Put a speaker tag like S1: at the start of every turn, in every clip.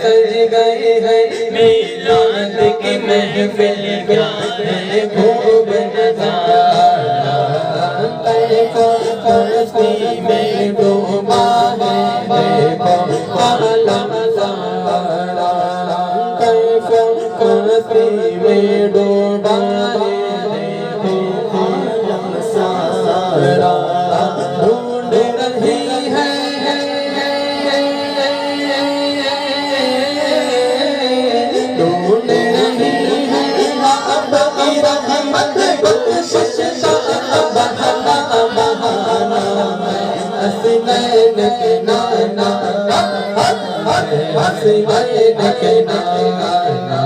S1: सज गए हैं मिलाद की महफिल क्या है खूब नज़ारा देखो मस्ती में डूबा है देखो आलम सारा देखो मस्ती में डूबा है देखो आलम सारा ढूंढ रही है ढूंढ रही है अब की रहमत बख्शिश का बहाना बहाना हसनैन के नाना हसनैन के नाना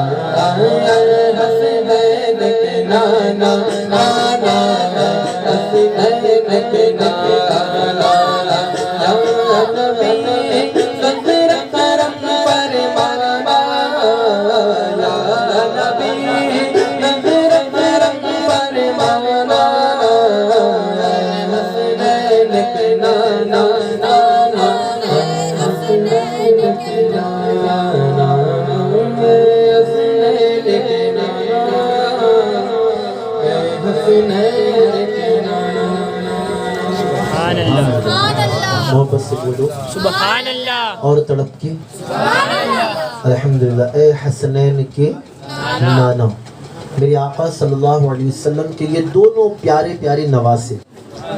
S1: हसनैन के नाना नाना हसनैन के नाना या नबी सदर करम फरमा या नबी सदर करम फरमा हसनैन के नाना नाना हसनैन के नाना हसनैन के नाना हसनैन के नाना
S2: सुभान अल्लाह
S3: मोहब्बत से बोलो
S2: सुभान अल्लाह
S3: और तड़प के
S2: सुभान अल्लाह
S3: अल्हम्दुलिल्लाह। ए हसनैन के नाना मेरे आका सल्लल्लाहु अलैहि वसल्लम के ये दोनों प्यारे प्यारे नवासे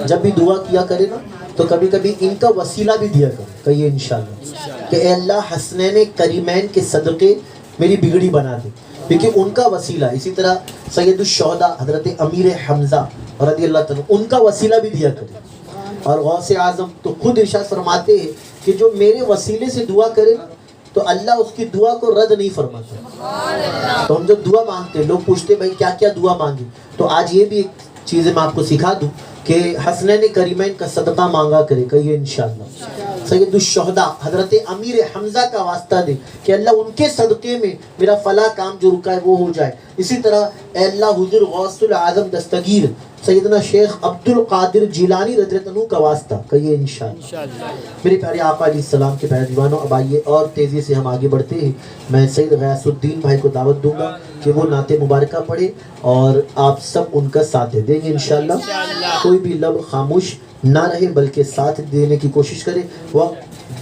S3: जब भी दुआ किया करे ना तो कभी कभी इनका वसीला भी दिया करो कहिए इंशाल्लाह कि ए अल्लाह हसनैन करीमैन के सदक़े मेरी बिगड़ी बना दे क्योंकि उनका वसीला। इसी तरह सैयदुल शोहदा हजरत अमीर हमजा रज़ियल्लाहु तआला उनका वसीला भी दिया करे। और गौसे आज़म तो खुद इरशाद फरमाते हैं कि जो मेरे वसीले से दुआ करे तो अल्लाह उसकी दुआ को रद्द नहीं फरमाता। तो हम जब दुआ मांगते हैं लोग पूछते भाई क्या क्या दुआ मांगी, तो आज ये भी एक चीज़ें मैं आपको सिखा दूं कि हसनैन करीमैन का सदका मांगा करे कहिए इंशाअल्लाह। सैयदुल शोहदा हजरत अमीर हमजा का वास्ता दे कि अल्लाह उनके सदक़े में मेरा फला काम जो रुका है वो हो जाए। इसी तरह अल्लाह हुज़ूर गौसुल आज़म दस्तगीर सैयदना शेख अब्दुल कादिर जिलानी रज़ियल्लाहु अन्हु का वास्ता कहिए इंशाअल्लाह। मेरे प्यारे आका अलैहिस्सलाम के प्यारे दीवानों, अब आइए और तेज़ी से हम आगे बढ़ते हैं। मैं सैयद गयासुद्दीन भाई को दावत दूंगा कि वो नाते मुबारका पढ़े और आप सब उनका साथ दे देंगे इंशाअल्लाह। कोई भी लब खामोश ना रहे बल्कि साथ देने की कोशिश करे। वक्त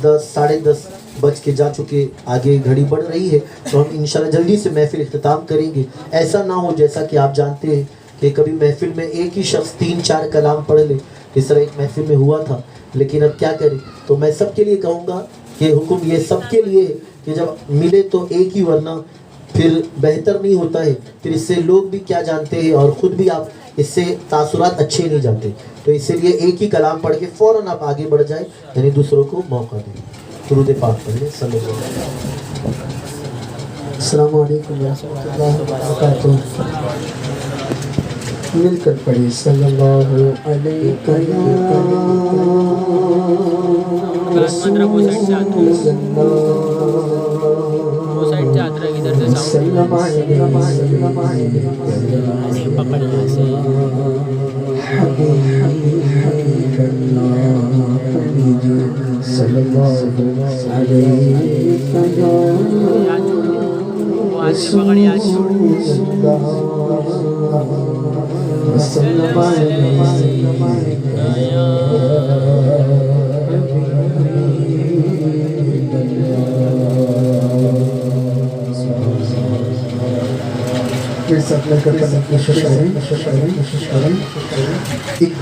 S3: 10 साढ़े 10 बज के जा चुके, आगे घड़ी बढ़ रही है तो हम इंशाअल्लाह जल्दी से महफिल इख्तिताम करेंगे। ऐसा ना हो जैसा कि आप जानते हैं कि कभी महफिल में एक ही शख्स 3-4 कलाम पढ़ ले, इस तरह एक महफिल में हुआ था। लेकिन अब क्या करें, तो मैं सबके लिए कहूँगा कि हुक्म ये सबके लिए है कि जब मिले तो एक ही, वरना फिर बेहतर नहीं होता है। फिर इससे लोग भी क्या जानते हैं और ख़ुद भी आप इससे तासुरात अच्छे नहीं जानते। तो इसीलिए एक ही कलाम पढ़ के फ़ौरन आप आगे बढ़ जाए, यानी दूसरों को मौका दें। दुरूद पाक पढ़ें सल्लल्लाहु अलैहि वसल्लम। अस्सलामु अलैकुम व रहमतुल्लाहि व बरकातुहू। मिलकर पढ़े सल्लल्लाहु अलैहि कोशिश करें। एक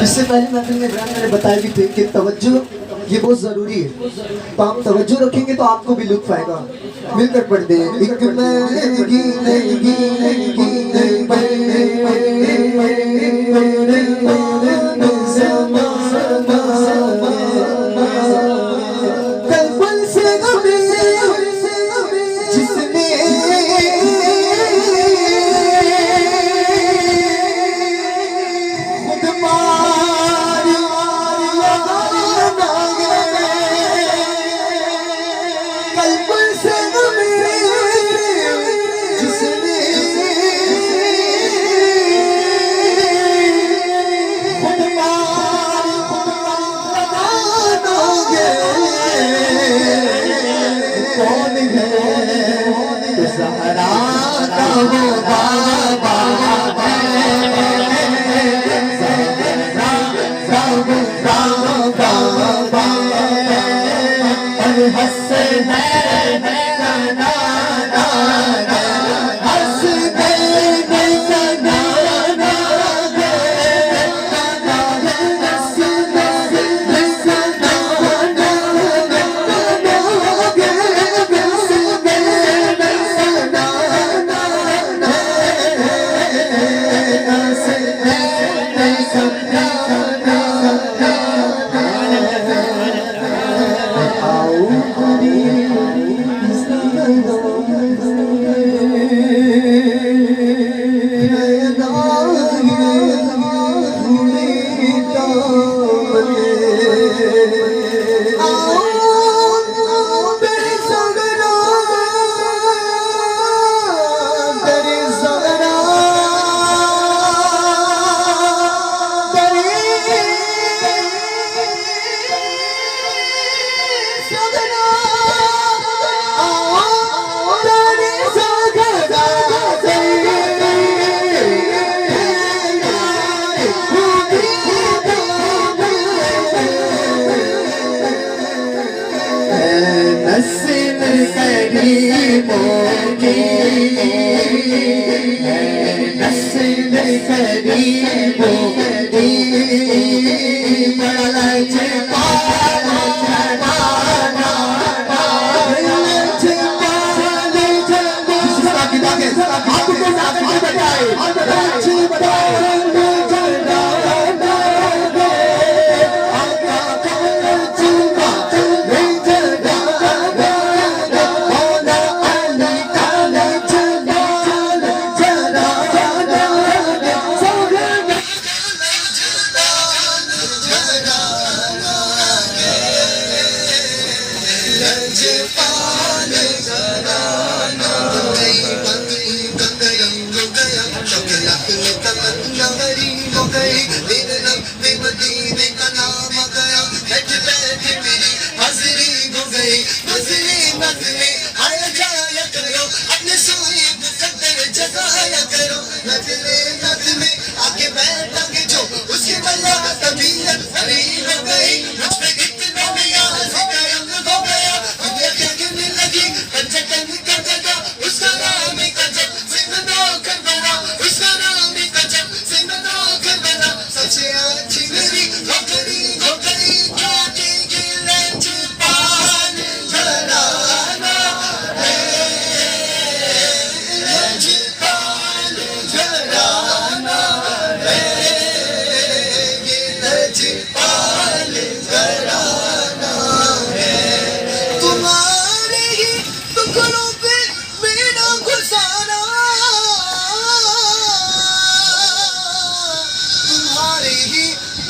S4: इससे पहले मैंने बताया भी थे कि तवज्जो ये बहुत जरूरी है। तो आप तवज्जो रखेंगे तो आपको भी लुत्फ आएगा। मिलकर पढ़ते हैं। एक महंगी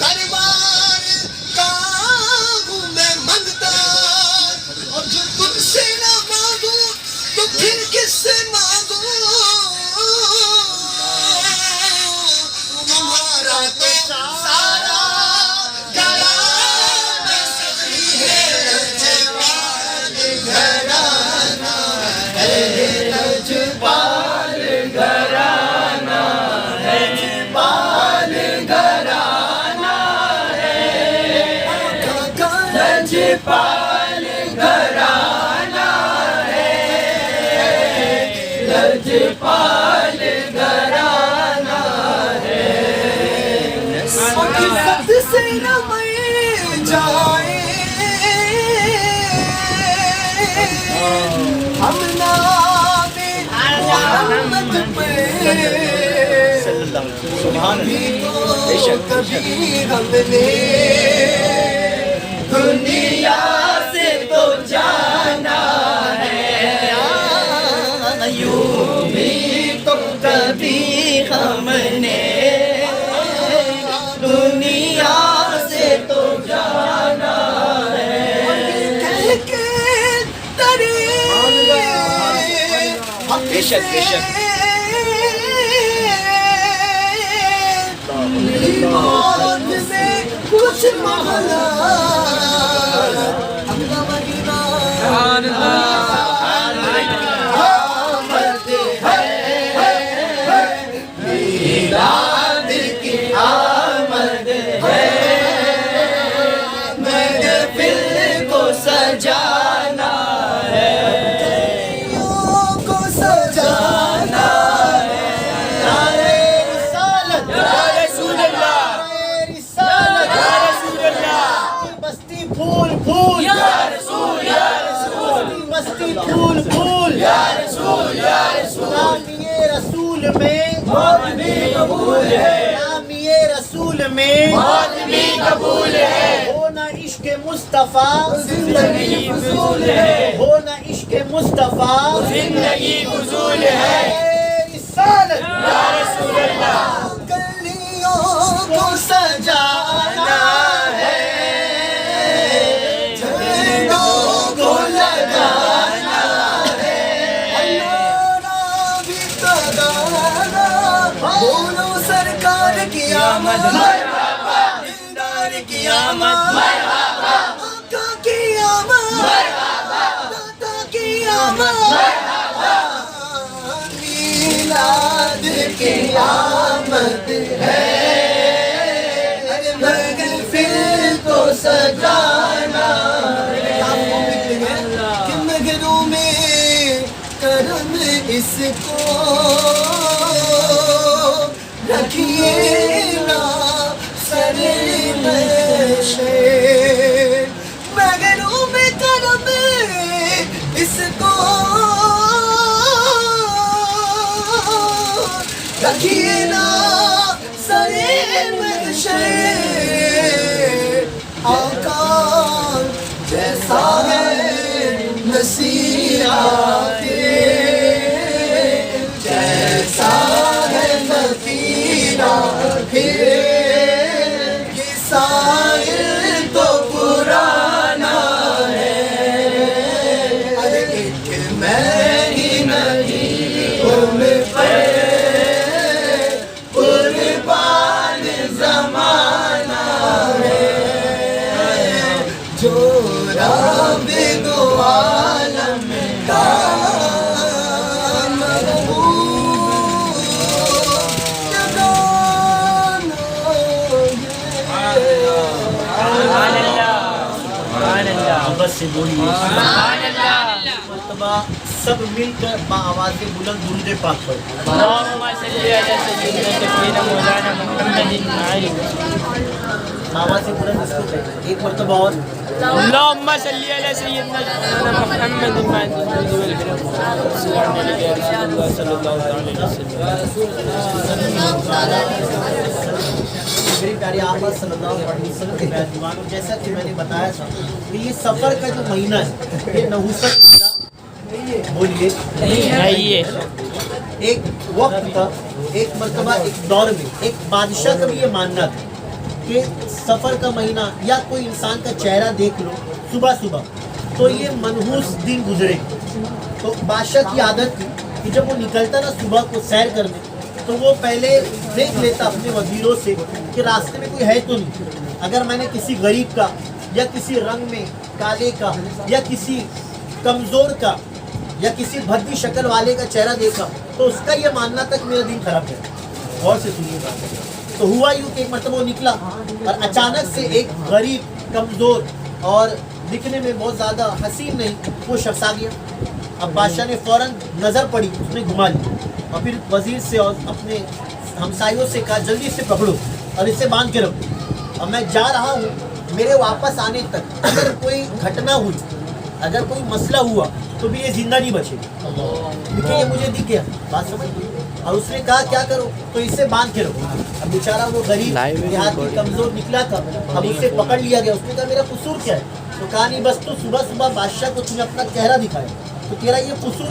S4: दरबार का हूँ मैं मंगता, और जो तुमसे ना मांगू तो फिर किससे मांगू, तुम्हारा तो सारा घराना सही है, लजपाल घराना है, लजपाल घराना है, लजपाल घराना है, लजपाल घराना है, लजपाल घराना है। और इज्जत से न मैं जाए, हम नामे मोहम्मद पे कभी हमने दुनिया से तो जाना है, यूं भी तो कभी हमने दुनिया से तो जाना है, कह के तेरे बेशक बेशक मौत में कुछ महला अल्लाह मदीना आमद है, मीलाद की आमद है, महफिल को सजाना है, को सजाना है, नारे रिसालत या रसूल अल्लाह, नारे रिसालत या रसूल अल्लाह, बस्ती फूल फूल या रसूल बस्ती फूल फूल या रसूल नाम ये रसूल में मौत भी कबूल है, नाम ये रसूल में मौत भी कबूल है, होना इश्क मुस्तफा जिंदगी फजूल है, होना इश्क मुस्तफा जिंदगी फजूल है, रिसालत या रसूल अल्लाह, गलियों को सजाना है, झंडों को लगाना है, अल्लाह भी तो गाना, बोलो सरकार की आमद, मरहबा दिलदार की आमद, मरहबा आका की आमद, मरहबा दाता की आमद, मरहबा मीलाद की आमद है, महफिल को सजाना है, कि नगरों में करम इसको रखिए ना सरे नशे, नगरों में करम इसको रखिए ना सरे नशे, आका जैसा है नसीहा के, जैसा है नसीहा के, ये साहिल तो पुराना है, अरे एक मैं ही नहीं उन पे कुर्बान ज़माना है, जो रब दो आलम का महबूब जगाना है।
S3: बस से बोलिए मर्तबा सब मिलकर माँ आवाज़ से बुलंद दुरूद पाक पढ़ो। आवाज़ से बुलंद इसको कहें। एक मर्तबा और
S2: अल्लाहुम्मा सल्ली अला सय्यिदना मुहम्मद
S3: मेरी प्यारी आका सल्लल्लाहु अलैहि वसल्लम के दीवानों, जैसा कि मैंने बताया था कि ये सफ़र का जो महीना है ये नहुसत बोलिए
S2: नहीं है।
S3: एक वक्त था, एक मर्तबा एक दौर में एक बादशाह का भी ये मानना था कि सफ़र का महीना या कोई इंसान का चेहरा देख लो सुबह सुबह तो ये मनहूस दिन गुजरे। तो बादशाह की आदत थी कि जब वो निकलता ना सुबह को सैर करने तो वो पहले देख लेता अपने वजीरों से कि रास्ते में कोई है तो नहीं। अगर मैंने किसी गरीब का या किसी रंग में काले का या किसी कमज़ोर का या किसी भद्दी शक्ल वाले का चेहरा देखा तो उसका ये मानना तक मेरा दिन खराब है। गौर से सुनिए बात। तो हुआ यूँ कि एक मरतबा वो निकला और अचानक से एक गरीब कमज़ोर और दिखने में बहुत ज़्यादा हसीन नहीं वो शख्स आ गया। अब बादशाह ने फ़ौरन नज़र पड़ी, उसने घुमा ली और फिर वज़ीर से और अपने हमसायों से कहा जल्दी से पकड़ो और इसे बांध के रखो और मैं जा रहा हूँ, मेरे वापस आने तक अगर कोई घटना हुई, अगर कोई मसला हुआ तो भी ये जिंदा नहीं बचेगा। देखिए ये मुझे दिख गया, बात समझ। और उसने कहा क्या करो, तो इसे बांध के रखो। अब बेचारा वो गरीब देहाती कमज़ोर निकला था, अब उसे पकड़ लिया गया। उसने कहा मेरा कसूर क्या है? तो कहा नहीं बस तो सुबह सुबह बादशाह को तुमने अपना चेहरा दिखाया तो तेरा ये कसूर